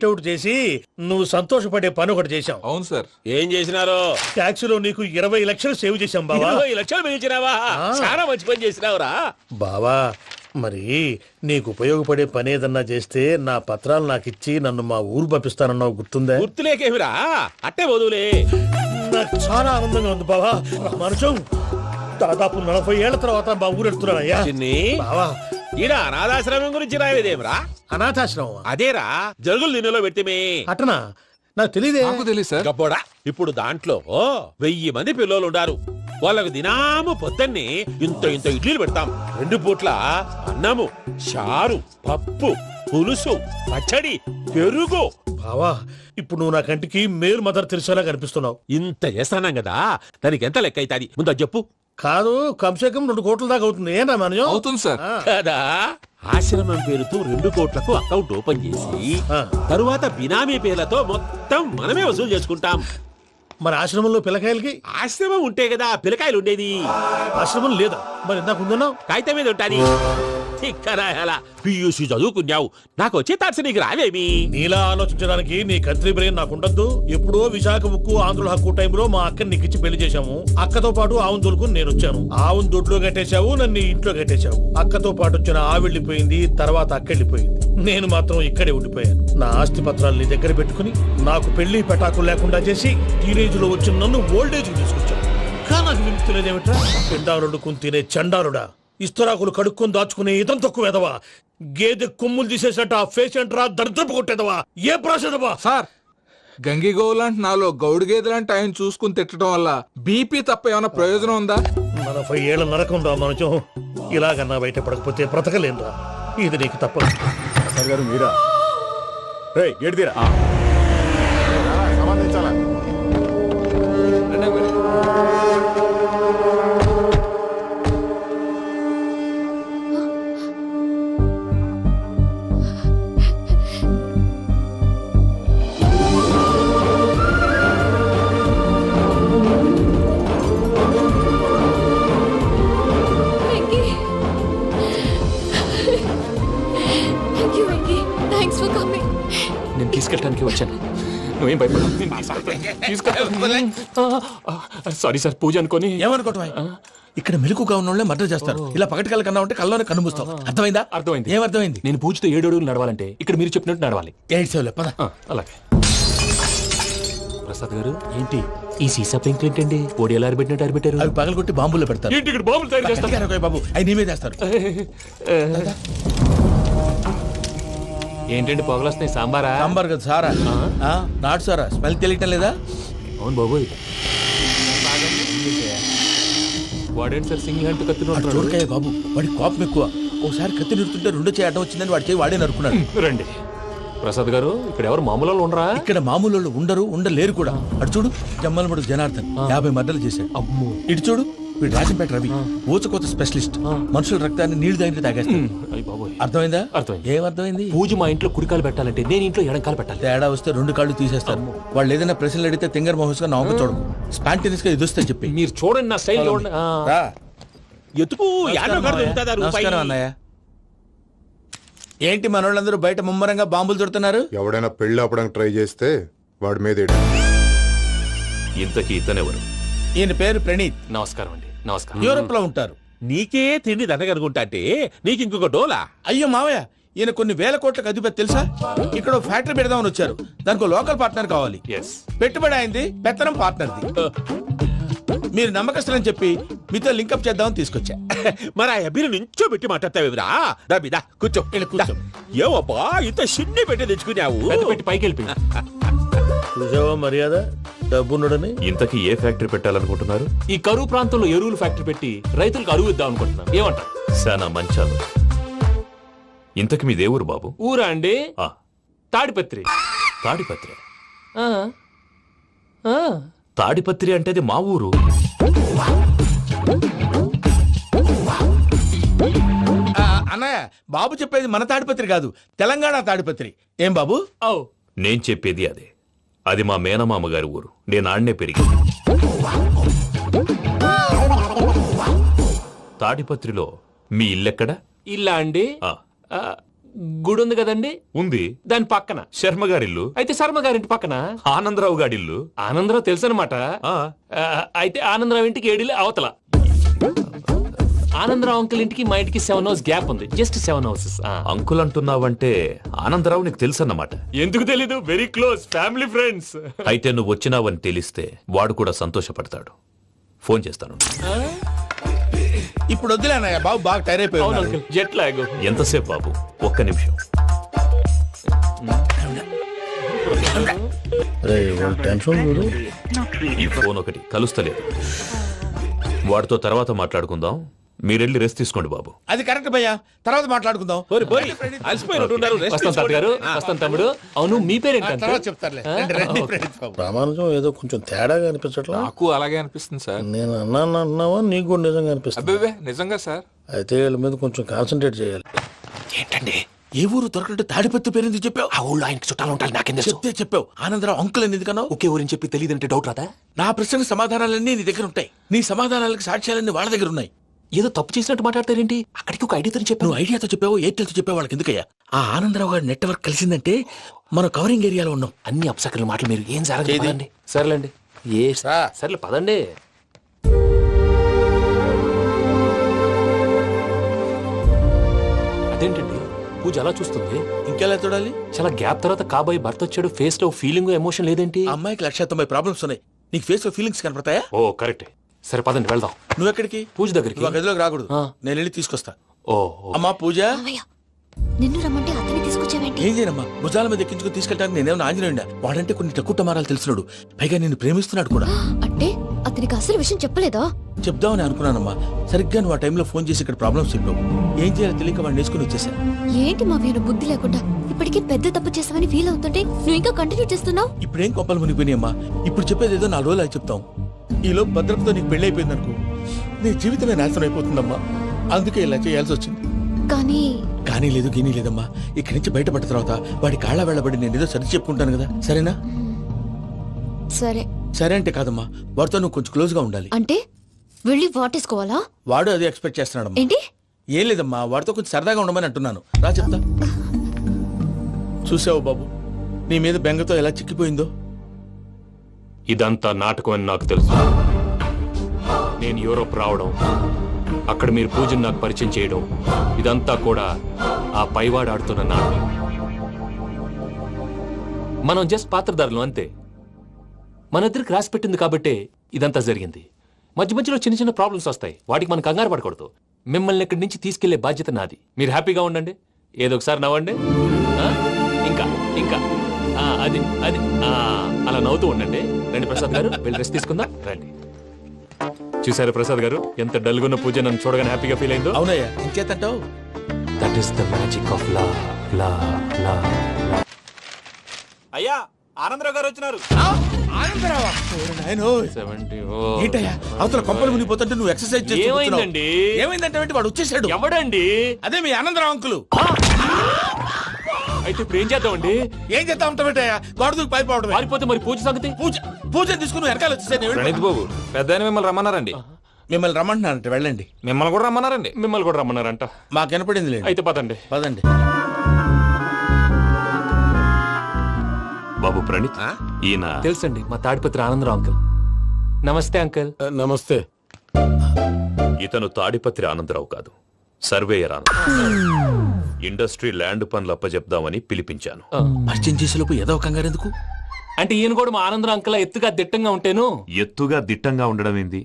Out చేసి నువ్వు సంతోషపడే పని ఒకటి చేశాం. అవును సార్. ఏం చేసినారు? ట్యాక్సీలో నీకు 20 లక్షలు సేవ్ చేశాం బావా. 20 లక్షలు మిగిల్చినావా? చాలా మంచి పని చేసినావురా బావా. మరి నీకు ఉపయోగపడే పని ఏదన్నా చేస్తే నా పత్రాలు నాకు ఇచ్చి నన్ను మా ఊరు పంపిస్తానన్నావు, గుర్తుందా? గుర్తులేకేమిరా, అట్టే వదులే. నాకు చాలా ఆనందంగా ఉంది బావా. మనుషం దాదాపు 40 ఏళ్ల తర్వాత మా ఊరు వెళ్తున్నానయ్యా. చిన్ని బావా, ఈడ అనాథాశ్రమం గురించి రాయలేదేమిరా? అనాథాశ్రమం అదేరా, జరుగులు దీనిలో పెట్టిమే. అటనా? నాకు తెలియదే. నాకు తెలియదు సార్. గబ్బోడా, ఇప్పుడు దాంట్లో 1000 మంది పిల్లలు ఉండారు. వాళ్ళకు దినాము పొద్దున్నే ఇంత ఇంత ఇడ్లీలు పెడతాం. 2 పూట్ల అన్నము, చారు, పప్పు, పులుసు, పచ్చడి, పెరుగు. బావా, ఇప్పుడు నువ్వు నా కంటికి మేలు మదర్ తెలిసేలా కనిపిస్తున్నావు. ఇంత చేస్తానం కదా, దానికి ఎంత లెక్క అవుతుంది ముందు అది చెప్పు. కాదు, కంసే కం 2 కోట్ల దాకా అవుతుంది. ఏం రామానుజం? అవుతుంది సార్. కదా, ఆశ్రమం పేరుతో 2 కోట్లకు అకౌంట్ ఓపెన్ చేసి తరువాత బినామీ పేర్లతో మొత్తం మనమే వసూలు చేసుకుంటాం. మరి ఆశ్రమంలో పిల్లకాయలకి? ఆశ్రమం ఉంటే కదా పిల్లకాయలు ఉండేది. ఆశ్రమం లేదా? మరి ఇందాక ఉందన్నావు. కాగితం మీద ఉంటాది. తిక్కరాయాలా, పియూసీ చదువుకున్నావు, నాకు వచ్చే తాట్స్ నీకు రావేమి? నీలా ఆలోచించడానికి నీ కత్రి బ్రెయిన్ నాకు ఉండద్దు. ఎప్పుడో విశాఖ ఉక్కు ఆంధ్రుల హక్కు టైంలో మా అక్కని నీకిచ్చి పెళ్లి చేశాము. అక్కతో పాటు ఆవును దొడుకుని నేను వచ్చాను. ఆవును దొడ్లో కట్టేశావు, నన్ను ఇంట్లో కట్టేశావు. అక్కతో పాటు వచ్చిన ఆవిళ్ళిపోయింది, తర్వాత అక్కెళ్ళిపోయింది. నేను మాత్రం ఇక్కడే ఉండిపోయాను. నా ఆస్తి పత్రాలు నీ దగ్గర పెట్టుకుని నాకు పెళ్లి పెటాకులు లేకుండా చేసి టీనేజ్ లో వచ్చిన నన్ను ఓల్డేజ్ తీసుకొచ్చాను. కానీ నాకు విముక్తులేదేమిట్రా? పిండారుడుకుని తినే చండారుడా, ఇస్తరాకులు కడుక్కొని దాచుకునే ఇతం తక్కువ ఎదవా, గేదె కొమ్ములు తీసేసట ఆ పేషెంట్ రా, దరిద్రపు కొట్టేదవా, ఏ ప్రాసెదవా? సార్, గంగిగోవు లాంటి నాలో గౌడు గేదె లాంటి ఆయన చూసుకుని తిట్టడం వల్ల బీపీ తప్ప ఏమైనా ప్రయోజనం ఉందా? 40 ఏళ్ల నరకం రా మనుషం. ఇలాగన్నా బయటపడకపోతే బ్రతకలేనురా. ఇది నీకు తప్పదు. సార్ గారు మీరా? గేట్ తీరా. సంబంధించాలా? నేను తీసుకెళ్ళడానికి వచ్చాను. నువ్వేం భయపడవు. సారీ సార్, పూజ అనుకోని. ఏమనుకోవటం? ఇక్కడ మెలకుగా ఉన్న వాళ్ళే మర్డర్ చేస్తారు. ఇలా పగటి కళ్ళ కన్నా ఉంటే కళ్ళలోనే కనుమూస్తావు. అర్థమైందా? అర్థమైంది. ఏమర్థమైంది? నేను పూజతో 7 అడుగులు నడవాలంటే ఇక్కడ మీరు చెప్పినట్టు నడవాలి. 8 పద. అలాగే. ప్రసాద్ గారు, ఏంటి ఈ సీసా పెంకులు ఏంటండి? ఓడి ఎలా అరబెట్టినట్టు అరబెట్టారు? అవి పగలగొట్టి బాంబులో పెడతారు. ఏంటి ఇక్కడ బాంబులు తయారు చేస్తారు? గట్టిగా బాబు, అవి నీ మీద చేస్తారు. ఏంటండి పొగలొస్తున్నాయి? సాంబారా? సాంబార్ కదా సారా. నాటు సారా. స్మెల్ తెలియటం లేదా? అవును బాబోయ్. వాడేంటి సార్ సింగిల్ హ్యాండ్ కత్తి? చూడకాయ బాబు, వాడి కోపం ఎక్కువ. ఒకసారి కత్తి నిరుతుంటే 2 చేయడం వచ్చిందని వాడి చేయి వాడే నరుకున్నాడు. రండి ప్రసాద్ గారు, ఇక్కడ ఎవరు మామూలు వాళ్ళు ఉండరా? ఇక్కడ మామూలు వాళ్ళు ఉండరు, ఉండలేరు కూడా. అటు చూడు, జమ్మలమడు జనార్దన్ 50 మర్డర్లు చేశాడు. అమ్మో. ఇటు చూడు, వీడు రాజంపేట రవి, ఊచకోత స్పెషలిస్ట్. మనుషుల రక్తాన్ని నీళ్లు తాగితే తాగేస్తాడు. అర్థమైందా? అర్థమైంది. ఏమర్థమైంది? పూజ మా ఇంట్లో కుడికాలు పెట్టాలంటే నేను ఇంట్లో ఎడంకాలు పెట్టాలి. తేడా వస్తే 2 కాళ్ళు తీసేస్తారు. వాళ్ళు ఏదైనా ప్రశ్నలు అడిగితే తింగర్ మహోస్ గా నవ్వు చూడకు. స్పాంటినియస్ గా ఎదుస్తా చెప్పి. మీరు చూడండి నా స్టైల్. ఎతుకు నమస్కారం అన్నయ్య. ఏంటి మనోళ్ళందరూ బయట ముమ్మరంగా బాంబులు చుడుతున్నారు? ఎవడైనా పెళ్లి ఆపడానికి ట్రై చేస్తే వాడి మీద ఇంతకీ ఇతనెవరు? ఈయన పేరు ప్రణీత్. నమస్కారం అండి. నమస్కారం. యూరోప్ లో ఉంటారు. నీకే తిండి దండగనుకుంటా అంటే నీకు ఇంకొక డోలా? అయ్యో మావయ్య, ఈయన కొన్ని వేల కోట్లకు అధిపతి తెలుసా? ఇక్కడ ఫ్యాక్టరీ పెడదామని వచ్చారు. దానికి లోకల్ పార్ట్నర్ కావాలి. పెట్టుబడి అయింది, పెత్తనం పార్ట్నర్ది. మీరు నమ్మకస్తులని చెప్పి మీతో లింకప్ చేద్దామని తీసుకొచ్చా. మరి ఆ అబ్బిని నుంచో పెట్టి మాట్లాడతావురా? దాబిదా కూర్చో. కూర్చో. ఏవబ్బా ఇంత సిన్ని పెట్టి తెచ్చుకున్నావు? పెట్టి పైకి వెళ్ళిపోయి. చూసావా మర్యాద, డబ్బున్నడని. ఇంతకీ ఏ ఫ్యాక్టరీ పెట్టాలనుకుంటున్నారు? ఈ కరువు ప్రాంతంలో ఎరువులు ఫ్యాక్టరీ పెట్టి రైతులకు అరువు ఇద్దాం అనుకుంటున్నాను. ఏమంటారు? శానా మంచాలు. ఇంతకి మీ దేవురు బాబు? ఊరా అండి? ఆ, తాడిపత్రి. తాడిపత్రి. ఆ, ఆ. తాడిపత్రి అంటే అది మా ఊరు. అన్నయ్య, బాబు చెప్పేది మన తాడిపత్రి కాదు, తెలంగాణ తాడిపత్రి. ఏం బాబు? నేను చెప్పేది అదే. అది మా మేనమామ గారి ఊరు. నేను ఆడనే పెరిగింది. తాడిపత్రిలో మీ ఇల్లెక్కడ? ఇల్లా అండి? గుడి ఉంది కదండి ఉంది. దాని పక్కన. శర్మ గారిల్లు. అయితే శర్మ గారింటి పక్కన ఆనందరావు గారిల్లు. ఆనందరావు తెలుసు అనమాట. ఆ, అయితే ఆనందరావు ఇంటికి 7 అవతల. ఆనందరావు అంకుల్ ఇంటికి మా ఇంటికి 7 hours గ్యాప్ ఉంది. Just 7 houses. అంకుల్ అంటున్నావంటే ఆనందరావు నీకు తెలుసన్నమాట. ఎందుకు తెలీదు? Very close family friends. అయితే నువ్వు వచ్చినావని తెలిస్తే వాడు కూడా సంతోషపడతాడు. ఫోన్ చేస్తాను. ఇప్పుడు వద్దులే అన్నయ్య, బాబు బాగా టైర్ అవును అయిపోయి అంకుల్, జెట్ లాగ్. ఎంతసేపు బాబు? ఒక్క నిమిషం. టెన్షన్ చూడు. ఈ ఫోన్ ఒకటి కలుస్తలేదు. వాడితో తర్వాత మాట్లాడుకుందాం. మీరెళ్ళి రెస్ట్ తీసుకోండి బాబు. అది కరెక్ట్ భయ్యా, తర్వాత మాట్లాడుకుందాం. అలసిపోయినట్టున్నారు. వస్తాం తాత గారు, వస్తాం తమ్ముడు. అవును, మీ పేరేంటి తర్వాత అంకుల్? చెప్తారులే. రండి, రండి, ప్రణీత్ బాబు. ప్రామాణికం ఏదో కొంచెం తేడాగా అనిపించట్లా. నాకు అలాగే అనిపిస్తుంది సార్. నేను అన్నావా నీకు కూడా నిజంగా అనిపిస్తుంది. అబ్బే నిజంగా సార్. అయితే వీళ్ళ మీద కొంచెం కాన్సన్ట్రేట్ చేయాలి. ఏంటండి ఏ ఊరు దొరకట్టు తాడిపత్రి పేరు ఎందుకు చెప్పావు? ఆ ఊళ్ళో ఆయనకి చుట్టాలు ఉంటారు. నాకేం తెలుసు? చెప్తే చెప్పావు. ఆనందరావు అంకుల్ అని ఎందుకన్నావు? ఒకే ఊరిని చెప్పి తెలియదంటే డౌట్ రాదా? నా ప్రశ్నకు సమాధానాలన్నీ నీ దగ్గర ఉంటాయి. నీ సమాధానాలకు సాక్ష్యాలన్నీ వాళ్ళ దగ్గర ఉన్నాయి. ఏదో తప్పు చేసినట్టు మాట్లాడతారేంటి? అక్కడికి ఒక ఐడియాతో చెప్పాను. నువ్వు ఐడియాతో చెప్పావు, ఎయిర్టెల్తో చెప్పావు, వాళ్ళకి ఎందుకయ్యా? ఆ ఆనందరావు గారి నెట్వర్క్ కలిసిందంటే మనం కవరింగ్ ఏరియాలో ఉన్నాం. అన్ని అప్సకర్ల మాటలు మీరు ఏం జరగదండి. సర్లేండి. సర్లే పదండి. అదేంటండి పూజ అలా చూస్తుంది? ఇంకెలా చూడాలి? చాలా గ్యాప్ తర్వాత కాబోయే భర్త వచ్చాడు. ఫేస్ లో ఫీలింగ్ ఎమోషన్ లేదేంటి? ఆ అమ్మాయికి 190 ప్రాబ్లమ్స్ ఉన్నాయి. నీకు ఫేస్ లో ఫీలింగ్స్ కనపడతాయా? ఓ కరెక్ట్. సరే పదండి వెళ్దాం. నువ్వు ఎక్కడికి? పూజ దగ్గరికి. నువ్వు ఆ గదిలోకి రాకూడదు. ఆ. నేను వెళ్ళి తీసుకొస్తా. ఓ అమ్మా పూజ, మావయ్య, నిన్ను రమ్మంటే అతన్ని తీసుకొచ్చావేంటి? ఏం చేయనమ్మా? భుజాల మీద ఎక్కించుకుని తీసుకెళ్ళడానికి నేనేమన్నా ఆంజనేయుడా? వాడంటే కొన్ని తక్కువ టమారాలు తెలిసినాడు. పైగా నిన్ను ప్రేమిస్తున్నాడు కూడా. అంటే అతనికి అసలు విషయం చెప్పలేదా? చెప్దామని అనుకున్నానమ్మా. సరిగ్గా నువ్వు ఆ టైంలో ఫోన్ చేసి ఇక్కడ ప్రాబ్లమ్స్ చెప్పావు. ఏం చేయాలో తెలియక వాడిని వేసుకుని వచ్చేసా. ఏంటి మావయ్య నువ్వు బుద్ధి లేకుండా ఇప్పటికే పెద్ద తప్పు చేసావని ఫీల్ అవుతుంటే నువ్వు ఇంకా కంటిన్యూ చేస్తున్నావు? ఇప్పుడేం కొప్పలు మునిగిపోయినాయమ్మా. ఇప్పుడు చెప్పేది ఏదో 4 రోజులు చెప్తాం. ఈలో భద్రతతో నీకు పెళ్లి అయిపోయింది అనుకో, నీ జీవితమే నాశనం అయిపోతుందమ్మా. అందుకే ఇలా చేయాల్సి వచ్చింది. కానీ లేదు గీనీ లేదమ్మా. ఇక్కడి నుంచి బయటపడ్డ తర్వాత వాడి కాళ్ళ వెళ్ళబడి నేను ఏదో సరి చెప్పుకుంటాను కదా, సరేనా? సరే. సరే అంటే కాదమ్మా, వాడితో నువ్వు కొంచెం క్లోజ్ గా ఉండాలి. అంటే వెళ్ళి వాటేసుకోవాలా? వాడు అదే ఎక్స్పెక్ట్ చేస్తున్నాడమ్మా. ఏంటి? ఏం లేదమ్మా, వాడితో కొంచెం సరదాగా ఉండమని అంటున్నాను. రా చెప్తా. చూసావు బాబు, నీ మీద బెంగతో ఎలా చిక్కిపోయిందో. ఇదంతా నాటకం అని నాకు తెలుసు. నేను యూరోప్ రావడం, అక్కడ మీరు పూజను నాకు పరిచయం చేయడం, ఇదంతా కూడా ఆ పైవాడు ఆడుతున్న నాటకం. మనం జస్ట్ పాత్రధారులు అంతే. మన ఇద్దరికి రాసి పెట్టింది కాబట్టే ఇదంతా జరిగింది. మధ్య మధ్యలో చిన్న చిన్న ప్రాబ్లమ్స్ వస్తాయి. వాటికి మనం కంగారు పడకూడదు. మిమ్మల్ని ఇక్కడి నుంచి తీసుకెళ్లే బాధ్యత నాది. మీరు హ్యాపీగా ఉండండి. ఏదో ఒకసారి నవ్వండి. ఆ? ఇంకా ఇంకా అది అది అలా నవ్వుతూ ఉండండి. రండి ప్రసాద్ గారు, వెళ్ళి రెస్ట్ తీసుకుందాం. రండి. చూసారు ప్రసాద్ గారు, ఎంత డల్గున్న పూజ నన్ను చూడగానే హ్యాపీగా ఫీల్ అయిందో. అవునయ్యా, ఇంకేతంటావు? That is the magic of la la la. అయ్యా ఆనందరావు గారు వచ్చినారు. ఆనందరావా? ఓరి నాయనో. 70. ఏంటయ్యా అవతల కొంపలు మునిగిపోతుంటే నువ్వు ఎక్సర్సైజ్ చేస్తూ కూర్చున్నావు. ఏమైందండి? ఏమైందంటే వాడు వచ్చేసాడు. ఎవడండి? అదే మీ ఆనందరావు అంకులు. అయితే ఇప్పుడు ఏం చేద్దామండి? ఏం చేస్తా ఉంటావేటయ్యా? గొడవకు పైపోవడమే. పారిపోతే మరి పూజ సంగతి? పూజ తీసుకుని వెనకాల వచ్చేసాను. ప్రణీత్ బాబు, పెద్ద మిమ్మల్ని రమ్మన్నారండి. మిమ్మల్ని రమ్మంటున్నారంట, వెళ్ళండి. మిమ్మల్ని కూడా రమ్మన్నారండి. మిమ్మల్ని కూడా రమ్మన్నారంట. మాకు వినపడింది లేదు. అయితే పదండి. పదండి. బాబు ప్రణీత్, ఈయన తెలుసండి, మా తాడిపత్రి ఆనందరావు అంకుల్. నమస్తే అంకుల్. నమస్తే. ఇతను తాడిపత్రి ఆనందరావు కాదు, సర్వేయర్ ఆనందరావు. ఇండస్ట్రీ ల్యాండ్ పనులు అప్పజెప్దామని పిలిపించాను. పరిచయం చేసేలోపు ఏదో కంగారు ఎందుకు? అంటే ఈయన కూడా మా ఆనందరావు అంకుల్ ఎత్తుగా దిట్టంగా ఉంటేను. ఎత్తుగా దిట్టంగా ఉండడం ఏంది?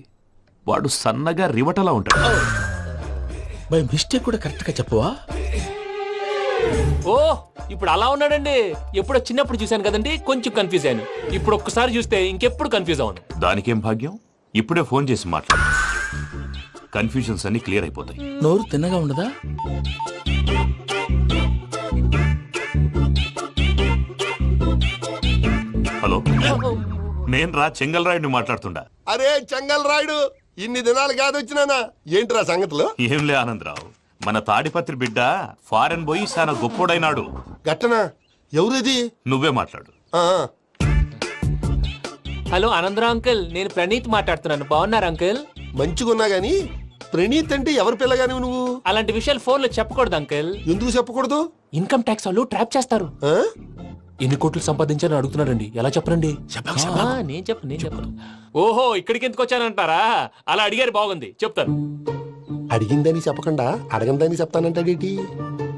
వాడు సన్నగా రివటలా ఉంటాడు. బై మిస్టేక్ కూడా కరెక్ట్ గా చెప్పవా? ఓ ఇప్పుడు అలా ఉన్నాడండి. ఎప్పుడో చిన్నప్పుడు చూశాను కదండి, కొంచెం కన్ఫ్యూజ్ అయ్యాను. ఇప్పుడు ఒక్కసారి చూస్తే ఇంకెప్పుడు కన్ఫ్యూజ్ అవును. దానికేం భాగ్యం? ఇప్పుడే ఫోన్ చేసి మాట్లాడు. కన్ఫ్యూజన్స్ అన్ని క్లియర్ అయిపోతాయి. నోరు తిన్నగా ఉండదా? హలో, నేను రా చెంగల్ రాయుడిని మాట్లాడుతుండా. అరే చెంగల్ రాయుడు, ఇన్ని దినాలు కాదు వచ్చినానా? ఏంట్రా సంగతులు? ఏంలే ఆనందరావు, మన తాడిపత్రి బిడ్డ ఫారెన్ పోయి చాలా గొప్పోడైనాడు. గట్టనా? ఎవరిది? నువ్వే మాట్లాడు. ఆ, హలో ఆనందరావు అంకుల్, నేను ప్రణీత్ మాట్లాడుతున్నాను. బాగున్నారు అంకుల్? మంచిగున్నా గాని ప్రణీత్ అంటే ఎవరి పిల్లగాని నువ్వు? అలాంటి విషయాలు ఫోన్ లో చెప్పకూడదు అంకుల్. ఎందుకు చెప్పకూడదు? ఇన్కమ్ ట్యాక్స్ వాళ్ళు ట్రాప్ చేస్తారు. ఆ? ఎన్ని కోట్లు సంపాదించాలని అడుగుతున్నారండి, ఎలా చెప్పరండి? నేను చెప్పను. ఓహో, ఇక్కడికి ఎందుకు వచ్చానంటారా? అలా అడిగారు, బాగుంది, చెప్తాను. అడిగిందని చెప్పకుండా అడగందని చెప్తానంటాడేటి?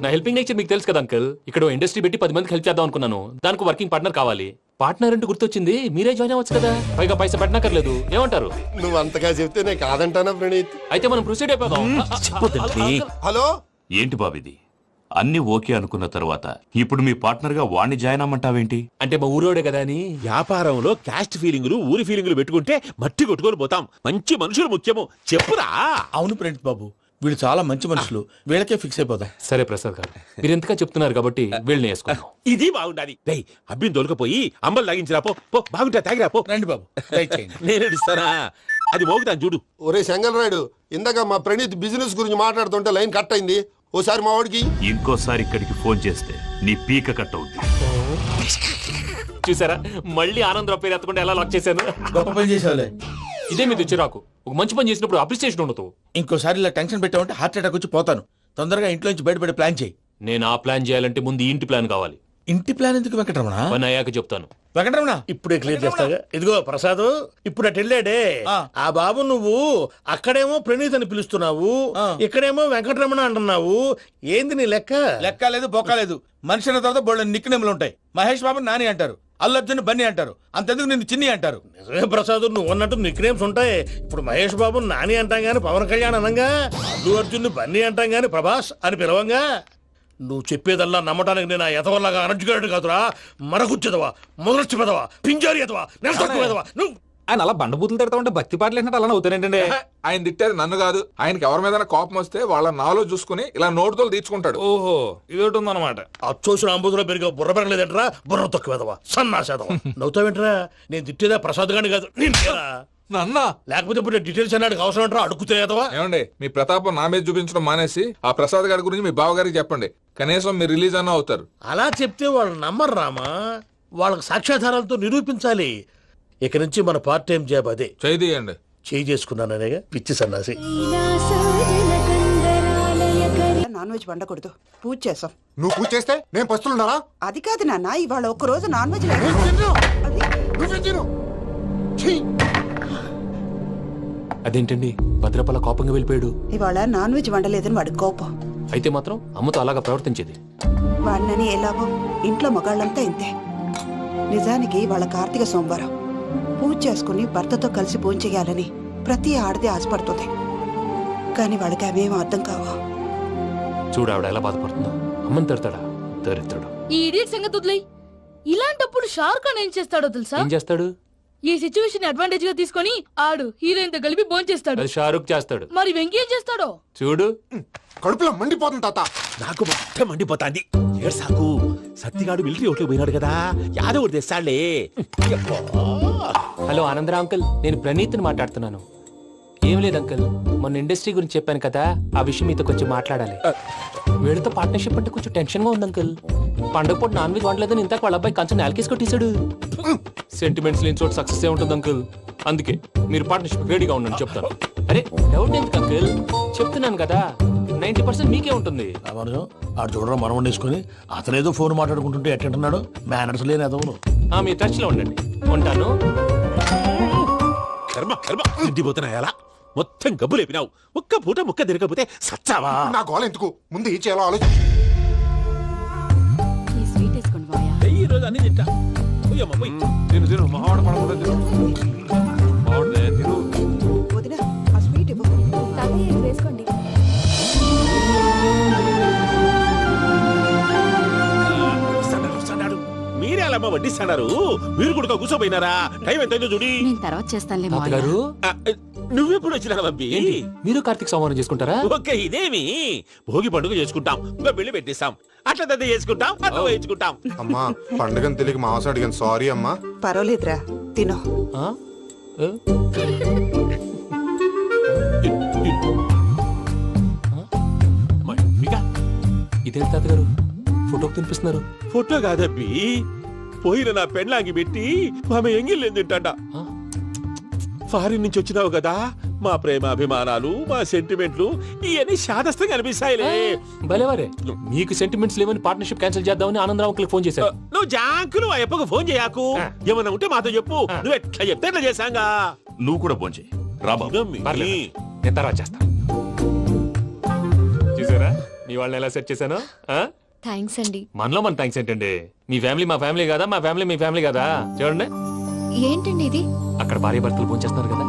నా హెల్పింగ్ నేచర్ మీకు తెలుసు కదా అంకుల్. ఇక్కడ ఇండస్ట్రీ పెట్టి 10 మందికి హెల్ప్ చేద్దాం అనుకున్నాను. దానికి వర్కింగ్ పార్ట్నర్ కావాలి. పార్ట్నర్ అంటే గుర్తొచ్చింది, మీరే జాయిన్ అవ్వచ్చు కదా, పైగా పైసా పెట్టనక్కర్లేదు. ఏమంటారు? నువ్వు అంతగా చెప్తే నేను కాదంటానా ప్రణీత్? అయితే మనం ప్రొసీడ్ అయిపోదాం. హలో, ఏంటి బాబిది? అన్ని ఓకే అనుకున్న తర్వాత ఇప్పుడు మీ పార్ట్నర్ గా వాణ్ణి జాయిన్ అమ్మంటావేంటి? అంటే మా ఊరోడే కదా అని. వ్యాపారంలో క్యాస్ట్ ఫీలింగులు ఊరి ఫీలింగులు పెట్టుకుంటే మట్టి కొట్టుకొని పోతాం. మంచి మనుషులు ముఖ్యము, చెప్పురా. అవును ప్రణీత్ బాబు, వీళ్ళు చాలా మంచి మనుషులు, వీళ్ళకే ఫిక్స్ అయిపోదాం. సరే ప్రసాద్ గారు, మీరు ఎంతగా చెప్తున్నారు కాబట్టి వీళ్ళని వేసుకున్నాం. ఇది బాగుండాలి. రేయ్, అబ్బిని దొలకపోయి అంబలు తాగించిరా పో. పో, బాగుంటా తాగిరా పో. రండి బాబు, దయచేయండి. నేను ఇస్తానా? అది మోగుతాను చూడు. ఒరే చెంగల్ రాయుడు, ఇందాక మా ప్రణీత్ బిజినెస్ గురించి మాట్లాడుతుంటే లైన్ కట్ అయింది. ఓసారి మా వాడికి ఇంకోసారి ఇక్కడికి ఫోన్ చేస్తే నీ పీక కట్ అవుద్ది. చూసారా, మళ్ళీ ఆనందరావు పేరు ఎత్తకుండా ఎలా లాక్ చేశాను. గొప్ప పని చేసేవాళ్ళే. ఇదే మీ చిరాకు. ఒక మంచి పని చేసినప్పుడు అప్రిసియేషన్ ఉండదు. ఇంకోసారి ఇలా టెన్షన్ పెట్టామంటే హార్ట్ అటాక్ వచ్చి పోతాను. తొందరగా ఇంట్లో నుంచి బయటపడే ప్లాన్ చేయి. నేను ఆ ప్లాన్ చేయాలంటే ముందు ఈ ఇంటి ప్లాన్ కావాలి. ఇంటి ప్లాన్ ఎందుకు వెంకటరమణ? పని అయ్యాక చెప్తాను. వెంకటరమణ, ఇప్పుడే క్లియర్ చేస్తాగా. ఇదిగో ప్రసాద్, ఇప్పుడు అటు వెళ్ళాడే ఆ. ఆ బాబు, నువ్వు అక్కడేమో ప్రణీత్ అని పిలుస్తున్నావు, ఆ. ఇక్కడేమో వెంకటరమణ అంటున్నావు. ఏంది నీ లెక్క? లెక్క లేదు బొక్క లేదు. మనిషి అన్న తర్వాత బోళ్ళ నిక్నెములు ఉంటాయి. మహేష్ బాబు నాని అంటారు, అల్లు అర్జున్ బన్నీ అంటారు, అంతెందుకు నిన్ను చిన్ని అంటారు. నిజమే ప్రసాద్, నువ్వు అన్నట్టు నిక్నేమ్స్ ఉంటాయి. ఇప్పుడు మహేష్ బాబు నాని అంటాం గాని పవన్ కళ్యాణ్ అనంగా, అల్లు అర్జున్ బన్నీ అంటాం గాని ప్రభాస్ అని పిలవంగా. నువ్వు చెప్పేదల్లా నమ్మటానికి నేను ఆ ఎతవల్లాగా అనర్జుకేటెడ్ కాదురా. మరగుచ్చదవా, మొదలచ్చి పెదవా, పింజారి ఎదవా, నెలసొక్కు పెదవా నువ్వు. ఆయన అలా బండబూతులు తిడతా ఉంటే భక్తి పాటలు ఏంటంటే అలా అవుతానంటే. ఆయన తిట్టేది నన్ను కాదు, ఆయనకి ఎవరి మీద కోపం వస్తే వాళ్ళ నాలో చూసుకుని ఇలా నోటుతో తీర్చుకుంటాడు. ఓహో, ఇదొకటి ఉందన్నమాట. అచ్చోసిన అంబుధులో పెరిగే బుర్ర పెరగలేదంటరా, బుర్ర తొక్కు వెదవా, సన్నాసేదవా. నవ్వుతావేంటరా? నేను తిట్టేదా ప్రసాద్ గాని కాదు, నిన్నేరా. నన్నా? లేకపోతే ఇప్పుడు డీటెయిల్స్ అన్నాడు అవసరం అంటారా? అడుగుతాయేదవా. ఏమండి, మీ ప్రతాపం నా మీద చూపించడం మానేసి ఆ ప్రసాద్ గారి గురించి మీ బావగారికి చెప్పండి. కనీసం మీరు రిలీజ్ అన్న అవుతారు. అలా చెప్తే వాళ్ళు నమ్మరు రామా. వాళ్ళకి సాక్ష్యాధారాలతో నిరూపించాలి. ఇక నుంచి మన పార్ట్ టైం జాబ్ అదే. చేయండి. చేయి చేసుకున్నాననేగా పిచ్చి సన్నాసి. నాన్ వెజ్ వండకూడదు, పూజ చేసాం. నువ్వు పూజ చేస్తే నేను పస్తులున్నారా? అది కాదు నాన్న, ఇవాళ ఒక్క రోజు నాన్ వెజ్ లేదు. అదేంటండి, భద్రపల కోపంగా వెళ్ళిపోయాడు. ఇవాళ నాన్ వెజ్ వండలేదని వాడి కోపం. అయితే మాత్రం అమ్మతో అలాగా ప్రవర్తించేది. వాడినని ఎలాగో ఇంట్లో మగాళ్ళంతా ఇంతే. నిజానికి వాళ్ళ కార్తీక సోమవారం పూజ చేసుకుని భర్తతో కలిసి పూజ చేయాలని ప్రతి ఆడది ఆశపడుతుంది. కానీ వాళ్ళకి అవేం అర్థం కావా. చూడు ఆవిడ ఎలా బాధపడుతుందో. అమ్మని తిడతాడా దరిద్రుడు. ఈ ఇడియట్ సంగతి వదిలేయ్. ఇలాంటప్పుడు షారుఖ్ ఖాన్ ఏం చేస్తాడో తెలుసా? ఏం చేస్తాడు? ఈ సిచ్యువేషన్ అడ్వాంటేజ్ గా తీసుకొని ఆడు హీరోయిన్ తో కలిపి బోన్ చేస్తాడు. అది షారుఖ్ చేస్తాడు. మరి వెంకీ ఏం చేస్తాడో చూడు. కడుపులో మండిపోతుంది తాత. నాకు మొత్తం మండిపోతాంది. ఏడు సాకు, సత్తిగాడు మిలిటరీ ఓట్లు పోయినాడు కదా, యాదవ్ తెస్తాడులే. హలో ఆనందరా అంకుల్, నేను ప్రణీత్ని మాట్లాడుతున్నాను. ఏం లేదు అంకుల్, మొన్న ఇండస్ట్రీ గురించి చెప్పాను కదా, ఆ విషయం మీతో కొంచెం మాట్లాడాలి. వీడితో పార్ట్నర్షిప్ అంటే కొంచెం టెన్షన్ గా ఉంది అంకుల్. పండుగ పూట నాన్ వెజ్ వండలేదని ఇంతకు వాళ్ళ అబ్బాయి కంచెం నేలకేసి కొట్టేశాడు. సెంటిమెంట్స్ లేని చోట సక్సెస్ ఏ ఉంటుంది అంకుల్. అందుకే మీరు పార్ట్నర్షిప్ రెడీగా ఉండండి చెప్తాను. అరే డౌట్ ఎందుకు అంకుల్, చెప్తున్నాను కదా, 90% మీకే ఉంటుంది. రామానుజం, ఆడు చూడడం మనం వండేసుకుని అతనేదో ఫోన్ మాట్లాడుకుంటుంటే ఎట్టంటున్నాడు. మేనర్స్ లేని అదవును. మీ టచ్ లో ఉండండి. ఉంటాను. కర్మ కర్మ, తిండిపోతున్నాయలా మొత్తం గబ్బు లేపినావు. ఒక్క పూట ముక్క తిరగకపోతే సచ్చావా? నా గోల ఎందుకు, ముందు ఈ చేయాలో ఆలోచించు. ఈ స్వీట్ వేసుకోండి బాయా. ఈ రోజు అన్ని తింటా. పోయమ్మ, పోయ్. తిను మావాడ పడకుండా తిను. మావాడలే, తిను. వదిన, ఆ స్వీట్ ఇవ్వు. వేసుకోండి. వస్తాడు. మీరే అలా వడ్డిస్తాడారు, మీరు కూడా కూర్చోపోయినారా? టైం ఎంతైందో చూడి. నేను తర్వాత చేస్తానులే తాతగారు, నువ్వెప్పుడు వచ్చినా అబ్బి? ఏంటి మీరు కార్తీక్ సంహారం చేసుకుంటారా? ఓకే, ఇదేమి భోగి పండుగ చేసుకుంటాం, ఇంకా పెళ్లి పెట్టేస్తాం, అట్లా దద్ద చేసుకుంటాం, అట్లా వేయించుకుంటాం. అమ్మా, పండుగని తెలియక మాంసం అడిగాను, సారీ అమ్మా. పర్వాలేదురా, తినో. ఆ? ఏ? ఇదేంటి తాతగారు, ఫోటోకి తినిపిస్తున్నారు? ఫోటో కాదబ్బి, పోయిన నా పెళ్ళాంగి పెట్టి ఆమె ఎంగిల్లేం తింటాడ. ఫారిన్ నుంచి వచ్చినావు కదా, మా ప్రేమ అభిమానాలు, మా సెంటిమెంట్లు ఇవన్నీ శాదస్తంగా అనిపిస్తాయిలే. భలేవారే, మీకు సెంటిమెంట్స్ లేవని పార్ట్నర్షిప్ క్యాన్సిల్ చేద్దామని ఆనందరావు అంకుల్ ఫోన్ చేశారు. నువ్వు జాంకులు ఆ అప్పకు ఫోన్ చేయకు. ఏమన్నా ఉంటే మాతో చెప్పు. నువ్వు ఎట్లా చెప్తే ఎట్లా చేశాంగా. నువ్వు కూడా ఫోన్ చేయి రాబా. పర్లేదు, నేను తర్వాత చేస్తాను. చూసారా మీ వాళ్ళని ఎలా సెట్ చేశాను? థ్యాంక్స్ అండి. మనలో మన థ్యాంక్స్ ఏంటండి? మీ ఫ్యామిలీ మా ఫ్యామిలీ కదా, మా ఫ్యామిలీ మీ ఫ్యామిలీ కదా. చూడండి, ఏంటండి ఇది? అక్కడ భార్య భర్తలు పోంచేస్తున్నారు కదా,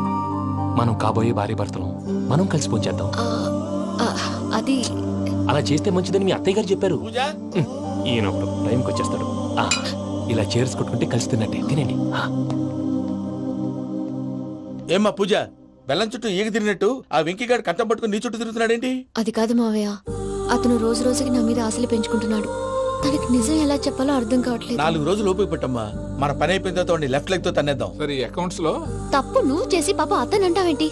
మనం కాబోయే భార్య భర్తలు మనం కలిసి పోంచేద్దాం. ఆ, అది అలా చేస్తే మంచిదని మీ అత్తయ్య గారు చెప్పారు. పూజ ఈయన ఒకడు టైంకి వచ్చేస్తాడు. ఇలా చేర్స్ కొట్టుకుంటే కలిసి తిన్నట్టే. తినండి. ఏమ్మా పూజ, బెల్లం చుట్టూ ఈగ తిరిగినట్టు ఆ వెంకీగాడు కట్టం పట్టుకుని నీ చుట్టూ తిరుగుతున్నాడేంటి? అది కాదు మావయ్య, అతను రోజు రోజుకి నా మీద ఆశలు పెంచుకుంటున్నాడు. తనకి నిజం ఎలా చెప్పాలో అర్థం కావట్లేదు. 4 రోజులు ఓపిక పట్టమ్మా, మన పని అయిపోయిన తర్వాత లెఫ్ట్ లెగ్ తో తన్నేద్దాం. సరే అకౌంట్స్ లో తప్పు నువ్వు చేసి పాప అతను అంటావేంటి?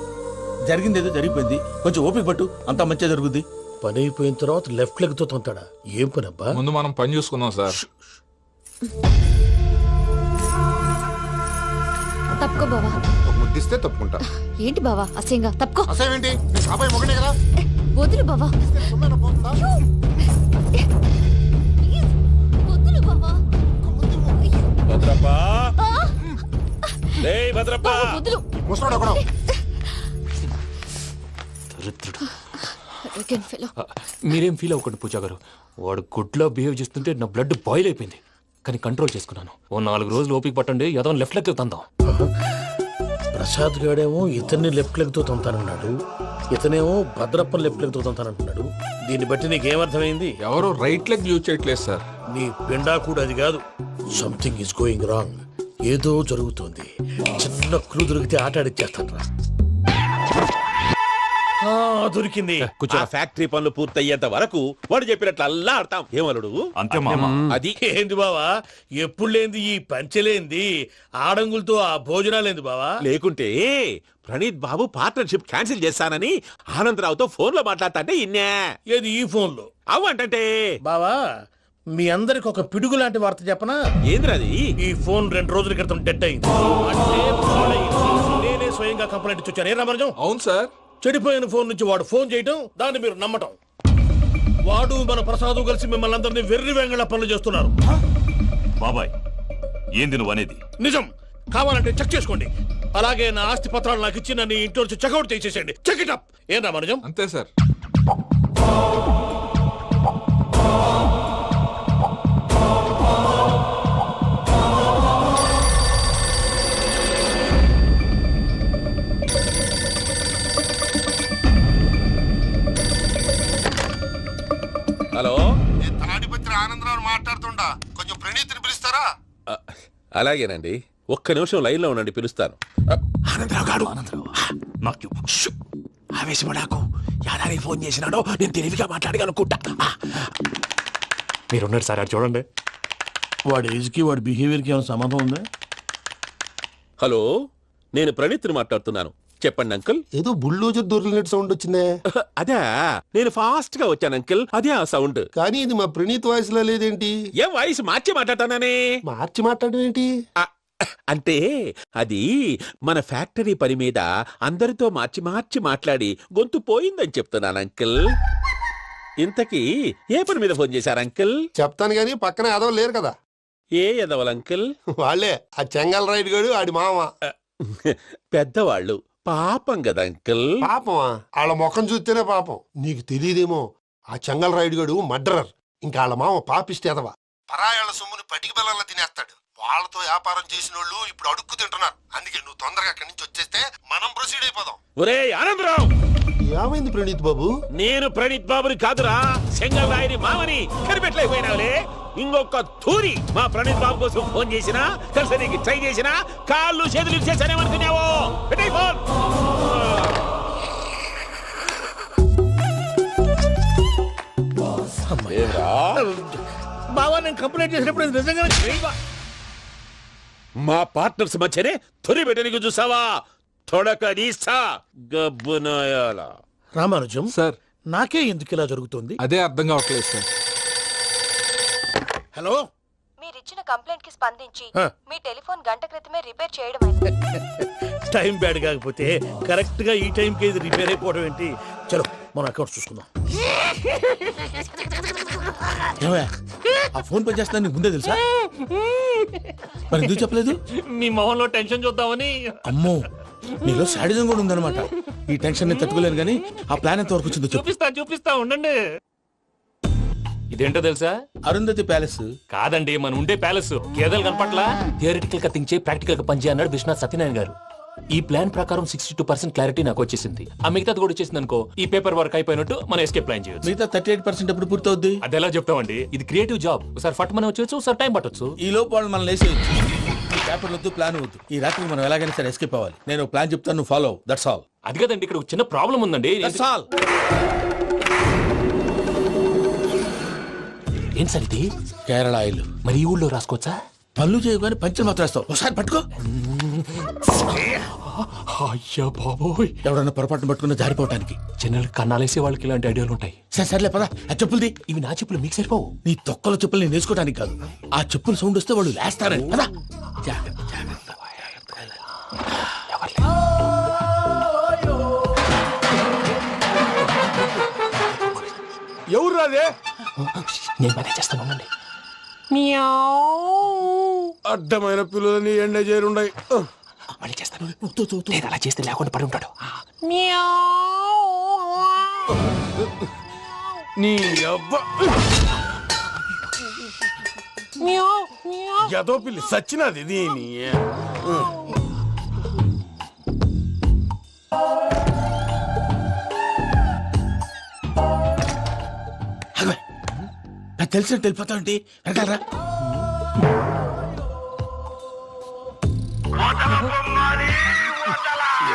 జరిగింది ఏదో జరిగిపోయింది, కొంచెం ఓపిక పట్టు, అంతా మంచిగా జరుగుద్ది. పని అయిపోయిన తర్వాత లెఫ్ట్ లెగ్ తో తొంతాడా? ఏం పని అబ్బా? ముందు మనం పని చూసుకుందాం సార్. తప్పుకో బావా. ముద్దిస్తే తప్పుకుంటా. ఏంటి బావా అసహ్యంగా? తప్పుకో. అసేమేంటి? నీ కాబోయే మొగనే కదా. వదులు బావా. సుమ్మేనా పోతుందా? వదులు బావా. భద్రప్పా, లేయ్ భద్రప్పా. వదులు. ముసలోడు ఒకడు. దరిద్రుడు. Arrogant fellow. మీరేం ఫీల్ అవ్వకండి పూజా గారు. వాడు గుడ్లో బిహేవ్ చేస్తుంటే నా బ్లడ్ బాయిల్ అయిపోయింది, కానీ కంట్రోల్ చేసుకున్నాను. ఓ 4 రోజులు ఓపిక పట్టండి, ఏదో లెఫ్ట్ లెక్క తందాం. ప్రసాద్ గాడేమో ఇతన్ని లెఫ్ట్ లెగ్ తో తొంతానన్నాడు, ఇతనేమో భద్రప్పని లెఫ్ట్ లెగ్ తో తొంతానంటున్నాడు. దీన్ని బట్టి నీకేమర్థమైంది? ఎవరు రైట్ లెగ్ యూజ్ చేయట్లేదు సార్. నీ పిండా కూడా అది కాదు. Something is going wrong. ఏదో జరుగుతుంది. చిన్న క్లూ దొరికితే ఆట ఆడిచ్చేస్తాను రా. దొరికింది. ఆ ఫ్యాక్టరీ పనులు పూర్తయ్యేంత వరకు వాడు చెప్పినట్లు అల్లా ఆడతాం. ఏమలుడు అంతే మామ. అది ఏంది బావా, ఎప్పుడు లేంది ఈ పంచలేంది, ఆడంగులతో ఆ భోజనాలేంది బావా? లేకుంటే ప్రణీత్ బాబు పార్ట్నర్షిప్ క్యాన్సిల్ చేస్తానని ఆనందరావుతో ఫోన్ లో మాట్లాడతాంటే ఇన్నే. ఏది ఈ ఫోన్ లో? అవ్వంటే బావా, మీ అందరికి ఒక పిడుగు లాంటి వార్త చెప్పనా? ఏంద్రది? ఈ ఫోన్ 2 రోజుల క్రితం డెడ్ అయింది. అంటే పాడైంది. నేనే స్వయంగా కంప్లైంట్ ఇచ్చాను. ఏ రామరాజం? అవును సార్. చెడిపోయిన ఫోన్ నుంచి వాడు ఫోన్ చేయటం, దాన్ని మీరు నమ్మటం. వాడు మన ప్రసాదు కలిసి మిమ్మల్ని అందరినీ వెర్రి వెంగళ పనులు చేస్తున్నారు. బాబాయ్, ఏంది నువ్వు అనేది? నిజం. కావాలంటే చెక్ చేసుకోండి. అలాగే నా ఆస్తి పత్రాలు నాకు ఇచ్చి నన్ను ఇంట్లో నుంచి చెక్అౌట్ చేసేసేయండి. Check it up. ఏం రామరాజం? అంతే సార్. హలో, నేను తాడిపత్రి ఆనందరావు మాట్లాడుతుండా, కొంచెం ప్రణీతిని పిలుస్తారా? అలాగేనండి. ఒక్క నిమిషం లైన్ లో ఉండండి, పిలుస్తాను. ఆనందరావు గాడు. నాకు ఆవేశపడాకు. యాదారి ఫోన్ చేసినాడో నేను తెలివిగా మాట్లాడగలనుకుంటా. మీరున్నారు సార్, అది చూడండి. వాడి ఏజ్ కి వాడి బిహేవియర్ కి ఏమైనా సంబంధం ఉందా? హలో, నేను ప్రణీత్ని మాట్లాడుతున్నాను. చెప్పండి అంకుల్. ఏదో బుల్డోజర్ దొరికినట్టు సౌండ్ వచ్చిందే. అదే, నేను ఫాస్ట్ గా వచ్చాను అంకుల్. అదే ఆ సౌండ్. కానీ ఇది మా ప్రణీత్ వాయిస్ లో లేదేంటి? ఏ వాయిస్ మార్చి మాట్లాడతాననే? మార్చి మాట్లాడడం ఏంటి? అంటే అది మన ఫ్యాక్టరీ పని మీద అందరితో మార్చి మార్చి మాట్లాడి గొంతు పోయిందని చెప్తున్నాను అంకుల్. ఇంతకీ ఏ పని మీద ఫోన్ చేశారు అంకుల్? చెప్తాను గానీ పక్కన యాదవ్ లేరు కదా. ఏ ఎదవలు అంకుల్? వాళ్ళే, ఆ చెంగల్ రైడ్ గడు ఆడి మామ. పెద్దవాళ్ళు, పాపం కదా అంకుల్. పాపమా? వాళ్ళ ముఖం చూస్తేనే పాపం. నీకు తెలియదేమో, ఆ చెంగల్ రైడ్ గడు మర్డరర్. ఇంకా వాళ్ళ మామ పాపిస్తేదవా. పరాయాళ్ళ సొమ్ముని పటికి బెల్లంలో తినేస్తాడు. వాళ్ళతో వ్యాపారం చేసిన వాళ్ళు ఇప్పుడు అడుక్కు తింటున్నారు. అందుకే నువ్వు తొందరగా అక్కడి నుంచి వచ్చేస్తే మనం ప్రొసీడ్ అయిపోదాం. ఒరే ఆనందరావు, ఏమైంది ప్రణీత్ బాబు? నేను ప్రణీత్ బాబుని కాదురా, సెంగల్ రాయని మామని. కనిపెట్టలేకపోయినావులే. ఇంకొక తూరి మా ప్రణీత్ బాబు కోసం ఫోన్ చేసినా, కలిసి ట్రై చేసినా, కాళ్ళు చేతులు ఇచ్చేసానేమనుకున్నావో. పెట్టేయ్ ఫోన్. బావా, నేను కంప్లైంట్ చేసినప్పుడు ఇది నిజంగానే చేయవా? మా పార్ట్నర్స్ మధ్యనే తొలి పెట్టడానికి చూసావా? తొడక నీస్తా గబ్బునాయాల. రామానుజం సార్, నాకే ఎందుకు ఇలా జరుగుతుంది? అదే అర్థం కావట్లేదు సార్. హలో, మీరిచ్చిన కంప్లైంట్ కి స్పందించి ఆ. మీ టెలిఫోన్ గంట క్రితమే రిపేర్ చేయడమైంది. టైం బ్యాడ్ కాకపోతే కరెక్ట్ గా ఈ టైంకి ఇది రిపేర్ అయిపోవడం ఏంటి? చలో మన అకౌంట్ చూసుకుందాం. ఏమయ్యా, ఆ ఫోన్ పనిచేస్తున్నా నీకు ముందే తెలుసా? మరి ఎందుకు చెప్పలేదు? మీ మొహంలో టెన్షన్ చూద్దామని. అమ్మో, నీలో శాడిజం కూడా ఉందన్నమాట. ఈ టెన్షన్ నేను తట్టుకోలేను కానీ ఆ ప్లాన్ ఎంత వరకు వచ్చిందో చెప్పు. చూపిస్తా ఉండండి. ఇదేంటో తెలుసా? అరుంధతి ప్యాలెస్. కాదండి, మన ఉండే ప్యాలెస్. గేదెలు కనపట్లా? థియరిటికల్ గా థింక్ చేయి, ప్రాక్టికల్ గా పనిచేయి అన్నాడు విశ్వనాథ్ సత్యనారాయణ గారు. ఈ ప్లాన్ ప్రకారం 62% క్లారిటీ నాకు వచ్చేసింది. ఆ మిగతాది కూడా వచ్చేసింది అనుకో, ఈ పేపర్ వర్క్ అయిపోయినట్టు మనం ఎస్కేప్ ప్లాన్ చేయొచ్చు. మిగతా 38% ఎప్పుడు పూర్తవుద్ది? అది ఎలా చెప్తామండి? ఇది క్రియేటివ్ జాబ్. ఒకసారి ఫట్ మనం వచ్చేచ్చు, ఒకసారి టైం పట్టొచ్చు. ఈ లోపు వాళ్ళు మనం లేసేయచ్చు. ఈ పేపర్ వద్దు, ప్లాన్ వద్దు. ఈ రాత్రికి మనం ఎలాగైనా సరే ఎస్కేప్ అవ్వాలి. నేను ప్లాన్ చెప్తాను, నువ్వు ఫాలో. That's all. అది కదండి, ఇక్కడ ఒక చిన్న ప్రాబ్లం ఉందండి. That's all. ఏం సార్ ఇది? కేరళ ఆయిల్. మరి ఈ ఊళ్ళో రాసుకోవచ్చా? పళ్ళు చేయగానే పంచలు మాత్రం వేస్తావు. ఒకసారి పట్టుకో. అయ్యా బాబోయ్, ఎవడన్నా పొరపాటున పట్టుకున్న జారిపోవటానికి. జనరల్ కన్నాలేసే వాళ్ళకి ఇలాంటి ఐడియాలు ఉంటాయి. సర్లే పదా, ఆ చెప్పులది. ఇవి నా చెప్పులు, మీకు సరిపోవు. నీ తొక్కల చెప్పులు నేను వేసుకోవడానికి కాదు, ఆ చెప్పులు సౌండ్ వస్తే వాళ్ళు లేస్తారని. పదా. ఎవరు రాదే? నేను మేనేజ్ చేస్తాను, ఉండండి. అడ్డమైన పిల్లలని ఎండ చేరుండయి. మళ్ళీ చేస్తాను. నేను అలా చేస్తే లేకుండా పడి ఉంటాడు. నీ అబ్బ ఎదో పిల్లి సచ్చినది దీని. నాకు తెలిసినట్టు వెళ్ళిపోతావంటి. వెనకాలరా.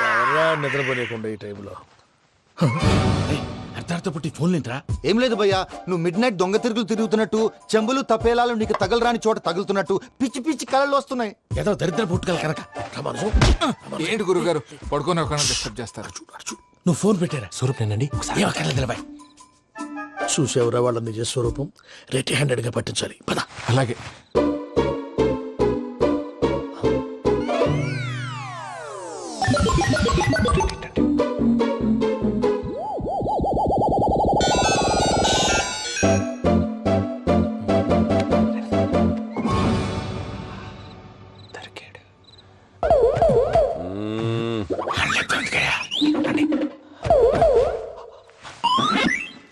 ఎవరా నిద్రపోలేకుండా ఈ టైంలో? అర్ధార్థ పుట్టి ఫోన్ లేంట్రా. ఏం లేదు భయ్యా, నువ్వు మిడ్ నైట్ దొంగ తిరుగులు తిరుగుతున్నట్టు, చెంబులు తపేలాలు నీకు తగలరాని చోట తగులుతున్నట్టు పిచ్చి పిచ్చి కళలు వస్తున్నాయి. ఏదో దరిద్ర పుట్టుకల కనుక. ఏంటి గురుగారు పడుకొని ఒక డిస్టర్బ్ చేస్తారు? నువ్వు ఫోన్ పెట్టారా? స్వరూప్ నేనండి. ఏం అక్కర్లేదు బాయ్. చూసేవరా వాళ్ళ నిజ స్వరూపం? రెడ్ హ్యాండెడ్ గా పట్టించాలి. పద. అలాగే.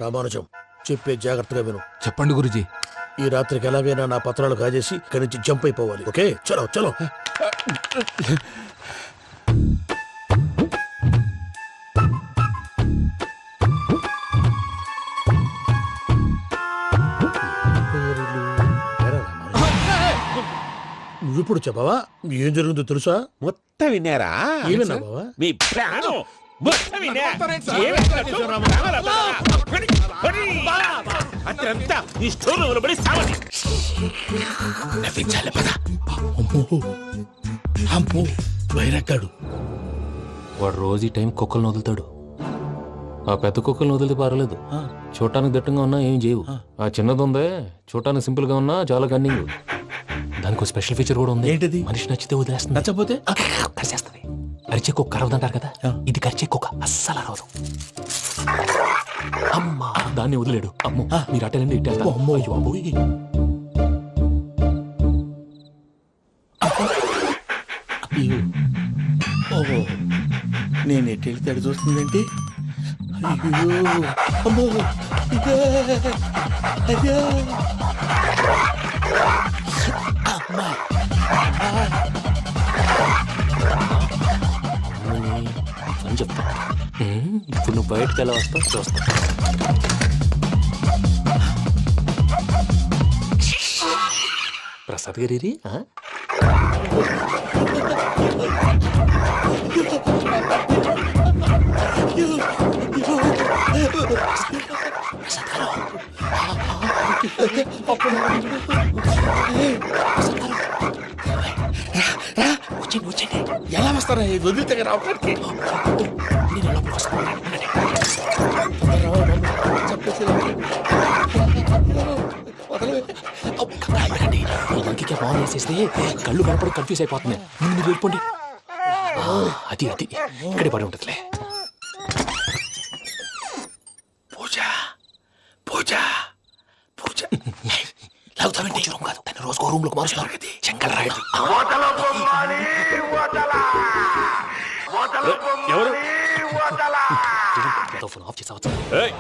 రామానుజం, చెప్పే జాగ్రత్తగా విను. చెప్పండి గురుజీ. ఈ రాత్రికి ఎలాగైనా నా పత్రాలు కాజేసి ఇక్కడి నుంచి జంప్ అయిపోవాలి. ఓకే, చలో చలో. నువ్విప్పుడు చెప్పవా ఏం జరుగుతుందో తెలుసా? మొత్తం విన్నారా? ఏమన్నా బావా? మీ ప్రాణం మొత్తం విన్నా. అత్యంతా ఈ స్టోర్ రూమ్ లో పడి సావండి. నవ్వించాలి. పద. అమ్మో వైరక్కాడు. వాడు రోజు ఈ టైం కుక్కలను వదులుతాడు. ఆ పెద్ద కుక్కలను వదిలితే పర్వాలేదు, చూడటానికి దట్టంగా ఉన్నా ఏం చేయవు. ఆ చిన్నది ఉందే, చూడటానికి సింపుల్ గా ఉన్నా చాలా కన్నింగ్. దానికి స్పెషల్ ఫీచర్ కూడా ఉంది. ఏంటిది? మనిషి నచ్చితే వదిలేస్తుంది, నచ్చపోతే కరిచేస్తుంది. అరిచే కుక్క అరవదంటారు కదా, ఇది కరిచే కుక్క అస్సలు అరవదు. అమ్మా, దాన్ని వదిలేడు. అమ్మో, మీరు అటెండి ఇట్టే. అమ్మో, అయ్యో అబ్బోయ్. ఓహో, నేను ఎటు వెళ్తే అటు చూస్తుందేంటి? అయ్యో అమ్మో, ఇదే, అదే. అమ్మా. అని చెప్తా. ఇప్పుడు నువ్వు బయటకు ఎలా వస్తావు చూస్తా. ప్రసాద్ గారి వచ్చండి వచ్చండి. ఎలా వస్తారా? వదిలితే రావడానికి ఇంకే ఫోన్ చేసేస్తే కళ్ళు కనపడి కన్ఫ్యూజ్ అయిపోతున్నాయి. ముందు మీరు వెళ్ళిపోండి. అది ఇక్కడే పడి ఉంటుందిలే. పూజ పూజ పూజ లాగుతామంటే రూమ్ కాదు, తను రోజుకో రూమ్ లోకి మారుస్తున్నారు కదా. చెంగల్ రాయడు. ఎవరు ఫోన్ ఆఫ్ చేసావచ్చు. ఏయ్,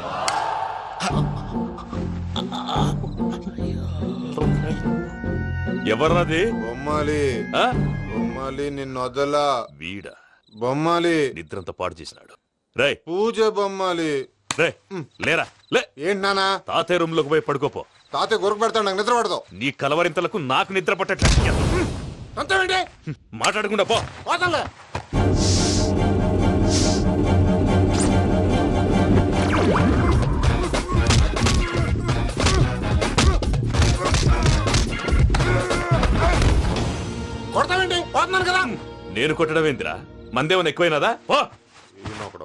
ఎవర్రాది? బొమ్మాలి ఆ? బొమ్మాలి నిన్ను వదలా. వీడా బొమ్మాలి నిద్రంతా పాడు చేసినాడు. రేయ్ పూజ బొమ్మాలి. రే లేరా లే. ఏంటి నానా? తాతయ్య రూమ్ లోకి పోయి పడుకోపో. తాతయ్య గురకు పెడతాడు, నాకు నిద్ర పడతావు. నీ కలవరింతలకు నాకు నిద్ర పట్టట్లేదు. అంతేంటి? మాట్లాడకుండా పో. పోతాలే. కొడతావేంటి? పోతున్నాను కదా. నేను కొట్టడం ఏంటిరా? మందేమన్నా ఎక్కువైనదా? పో.